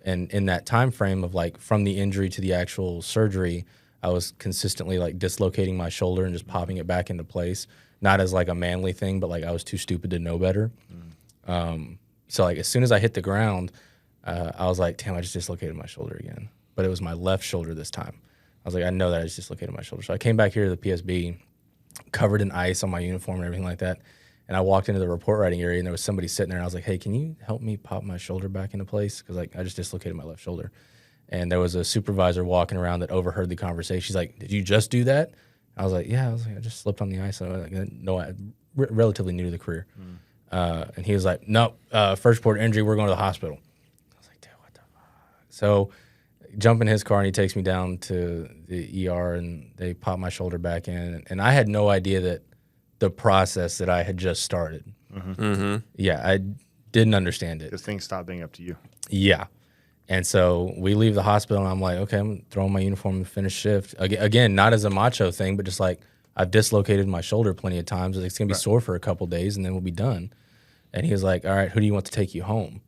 And in that time frame of like from the injury to the actual surgery, I was consistently like dislocating my shoulder and just popping it back into place. Not as like a manly thing, but like I was too stupid to know better. So like as soon as I hit the ground, I was like, damn, I just dislocated my shoulder again. But it was my left shoulder this time. I was like, I know that I just dislocated my shoulder. So I came back here to the PSB, covered in ice on my uniform and everything like that. And I walked into the report writing area, and there was somebody sitting there, and I was like, hey, can you help me pop my shoulder back into place? Because like I just dislocated my left shoulder. And there was a supervisor walking around that overheard the conversation. She's like, did you just do that? I was like, yeah. I was like, I just slipped on the ice. I was like, no, I'm relatively new to the career. And he was like, no, first report injury, we're going to the hospital. I was like, dude, what the fuck? So jump in his car, and he takes me down to the ER, and they pop my shoulder back in. And I had no idea that the process that I had just started. Yeah, I didn't understand it. Because things stop being up to you. Yeah. And so we leave the hospital, and I'm like, okay, I'm throwing my uniform and finish shift. Again, not as a macho thing, but just like I've dislocated my shoulder plenty of times. It's going to be sore for a couple days, and then we'll be done. And he was like, all right, who do you want to take you home?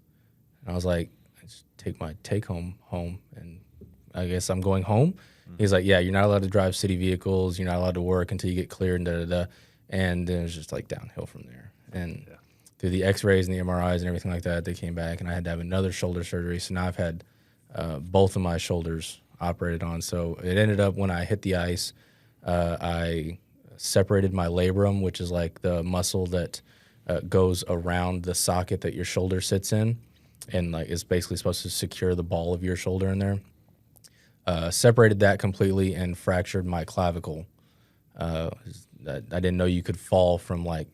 And I was like, I just take my take-home home, and I guess I'm going home. He's like, yeah, you're not allowed to drive city vehicles. You're not allowed to work until you get cleared and da-da-da. And then it was just like downhill from there. And through the x-rays and the MRIs and everything like that, they came back, and I had to have another shoulder surgery. So now I've had both of my shoulders operated on. So it ended up when I hit the ice, I separated my labrum, which is like the muscle that goes around the socket that your shoulder sits in, and like it's basically supposed to secure the ball of your shoulder in there. Separated that completely and fractured my clavicle. I didn't know you could fall from like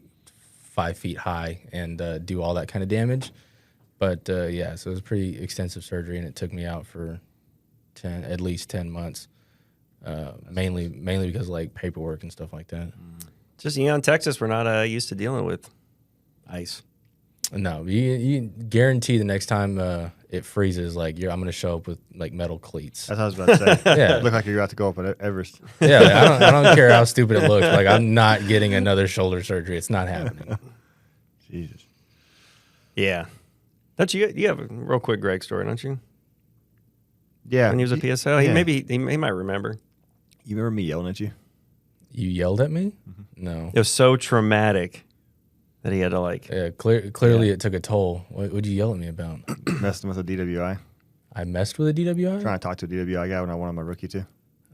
5 feet high and do all that kind of damage. But yeah, so it was a pretty extensive surgery, and it took me out for at least 10 months, mainly because of like paperwork and stuff like that. Just, in Texas, we're not used to dealing with ice. No, you guarantee the next time it freezes, like I'm going to show up with like metal cleats. That's what I was about to say. Yeah. Look like you're about to go up at Everest. Yeah, like, I don't care how stupid it looks. Like I'm not getting another shoulder surgery. It's not happening. Jesus. Yeah. Don't you have a real quick Greg story, don't you? Yeah. When he was a PSO? He might remember. You remember me yelling at you? You yelled at me? No. It was so traumatic that he had to like... Yeah, clearly it took a toll. What would you yell at me about? Messing with a DWI. I messed with a DWI? Trying to talk to a DWI guy when I wanted my rookie to.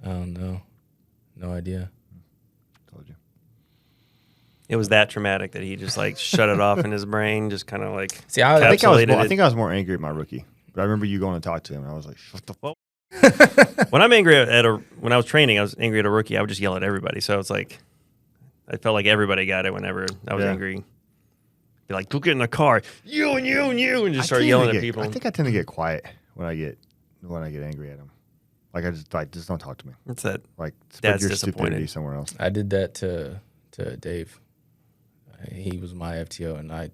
Oh, no. No idea. Told you. It was that traumatic that he just like shut it off in his brain, just kind of like... See, I think I was more angry at my rookie. But I remember you going to talk to him, and I was like, shut the fuck. When I'm angry when I was training, I was angry at a rookie. I would just yell at everybody. So it's like, I felt like everybody got it whenever I was angry. Be like, go get in the car, you, and just start yelling at people. I think I tend to get quiet when I get angry at them. Like I just don't talk to me. What's that? Like spread your disappointed. stupidity somewhere else. I did that to Dave. He was my FTO, and I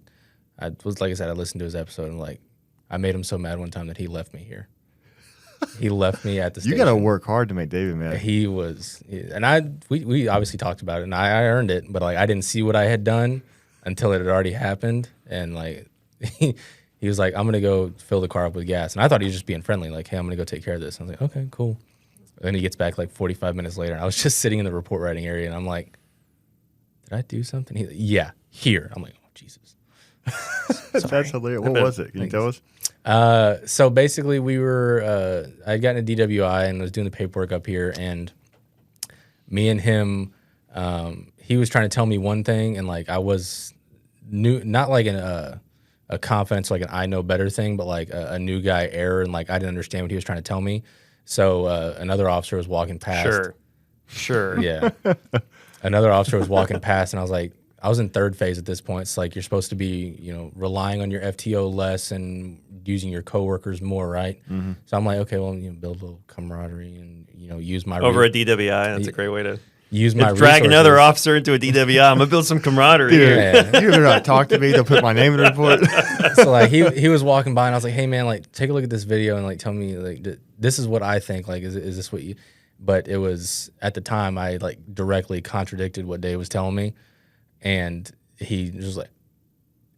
was, like I said, I listened to his episode, and like I made him so mad one time that he left me here. He left me at the station. You got to work hard to make David mad. He was, and we obviously talked about it, and I earned it, but like I didn't see what I had done until it had already happened, and like he was like, I'm gonna go fill the car up with gas, and I thought he was just being friendly, like, hey, I'm gonna go take care of this. And I was like, okay, cool. And then he gets back like 45 minutes later, and I was just sitting in the report writing area, and I'm like, did I do something? He's like, yeah, here. I'm like, oh Jesus. That's hilarious. What was it? Can you tell us? So basically, we were. I had gotten a DWI and was doing the paperwork up here, and me and him he was trying to tell me one thing, and like I was new, not like a confidence, like an I know better thing, but like a new guy error, and like I didn't understand what he was trying to tell me. So another officer was walking past. Sure. Yeah. Another officer was walking past, and I was like, I was in third phase at this point. It's like you're supposed to be, relying on your FTO less and using your coworkers more, right? Mm-hmm. So I'm like, okay, well, build a little camaraderie and use my over a DWI. That's a great way to use my drag another officer into a DWI. I'm gonna build some camaraderie. Dude, you better not talk to me. They'll put my name in the report. So like he was walking by, and I was like, hey man, like take a look at this video and like tell me like this is what I think. Like, is this what you? But it was at the time I like directly contradicted what Dave was telling me, and he was like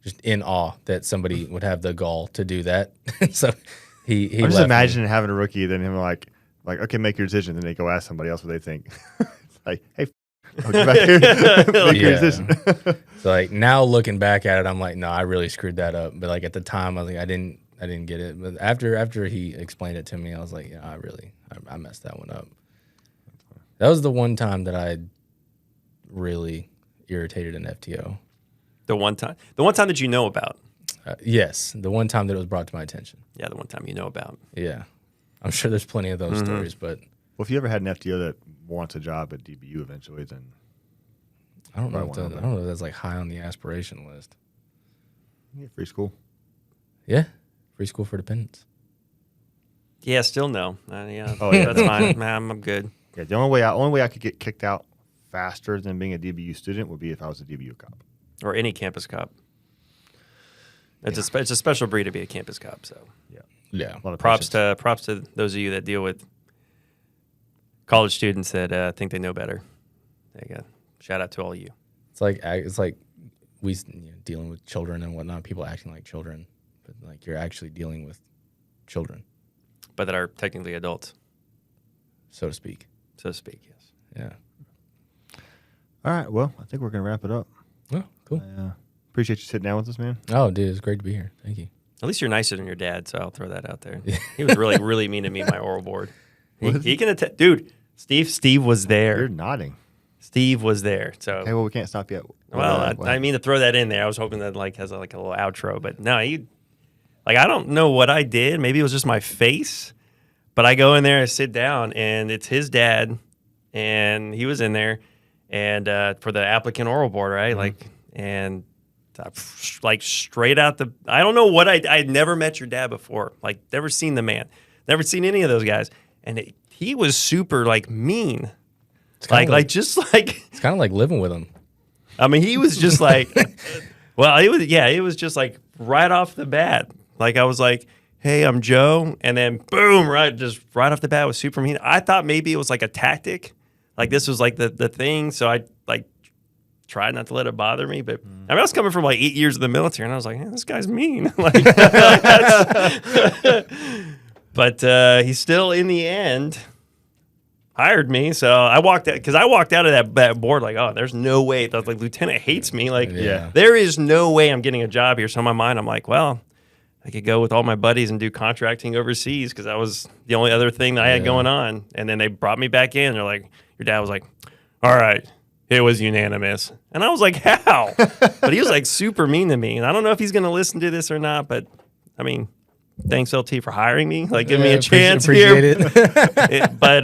just in awe that somebody would have the gall to do that. So he I'm just left imagining having a rookie, then him like okay, make your decision, then they go ask somebody else what they think. Like, hey, I'll get back here. Make your decision. So like now looking back at it, I'm like, no, I really screwed that up. But like at the time, I was like, I didn't get it. But after he explained it to me, I was like, yeah, I messed that one up. That was the one time that I really irritated an FTO. The one time that you know about. Yes, the one time that it was brought to my attention. Yeah, the one time you know about. Yeah, I'm sure there's plenty of those stories, but well, if you ever had an FTO that wants a job at DBU eventually, then I don't know if that's like high on the aspiration list. You get free school. Yeah, free school for dependents. Yeah, still no. Yeah. Oh yeah, that's fine. Man, I'm good. Yeah, the only way I could get kicked out faster than being a DBU student would be if I was a DBU cop or any campus cop. It's a special breed to be a campus cop. So yeah. Props to those of you that deal with college students that think they know better. There you go. Shout out to all of you. It's like we dealing with children and whatnot. People acting like children, but like you're actually dealing with children, but that are technically adults, so to speak. So to speak, yes. Yeah. All right. Well, I think we're gonna wrap it up. Oh, cool. Appreciate you sitting down with us, man. Oh, dude, it's great to be here. Thank you. At least you're nicer than your dad, so I'll throw that out there. He was really, really mean to me at my oral board. He can attest. Dude, Steve was there. You're nodding. Steve was there. So okay, well, we can't stop yet. Well, I mean to throw that in there. I was hoping that like has a little outro, but no, I don't know what I did. Maybe it was just my face. But I go in there and sit down, and it's his dad, and he was in there, and for the applicant oral board, right? Mm-hmm. Like straight out I don't know what I had never met your dad before. Like never seen the man, never seen any of those guys, and he was super like mean, it's kind of like living with him. I mean, he was just like, well, it was just like right off the bat. Like I was like, hey, I'm Joe, and then boom, right off the bat was super mean. I thought maybe it was like a tactic, like this was like the thing. So I like tried not to let it bother me, but I mean, I was coming from like 8 years of the military, and I was like, this guy's mean. Like, but he still, in the end, hired me. So I walked out of that board like, oh, there's no way. The lieutenant hates me. Like, there is no way I'm getting a job here. So in my mind, I'm like, well, I could go with all my buddies and do contracting overseas because that was the only other thing that I had going on. And then they brought me back in. They're like, your dad was like, all right, it was unanimous. And I was like, how? But he was like super mean to me. And I don't know if he's going to listen to this or not, but I mean, thanks LT for hiring me. Like, give me a chance appreciate here. It. But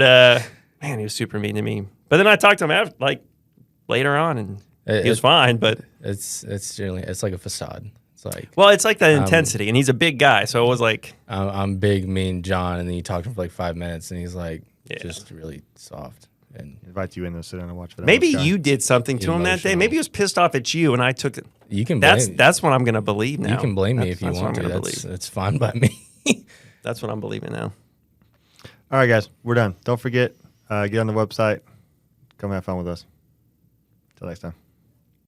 man, he was super mean to me. But then I talked to him later on, and he was fine. But it's like a facade. It's like, well, it's like the intensity, and he's a big guy, so it was like I'm big, mean John, and then you talk to him for like 5 minutes, and he's like just really soft. And invite you in to sit down and watch. Maybe you did something to him that day. Maybe he was pissed off at you, and I took it. You can. That's what I'm going to believe now. You can blame me if you want to. That's fine by me. That's what I'm believing now. All right, guys, we're done. Don't forget, get on the website. Come have fun with us. Till next time.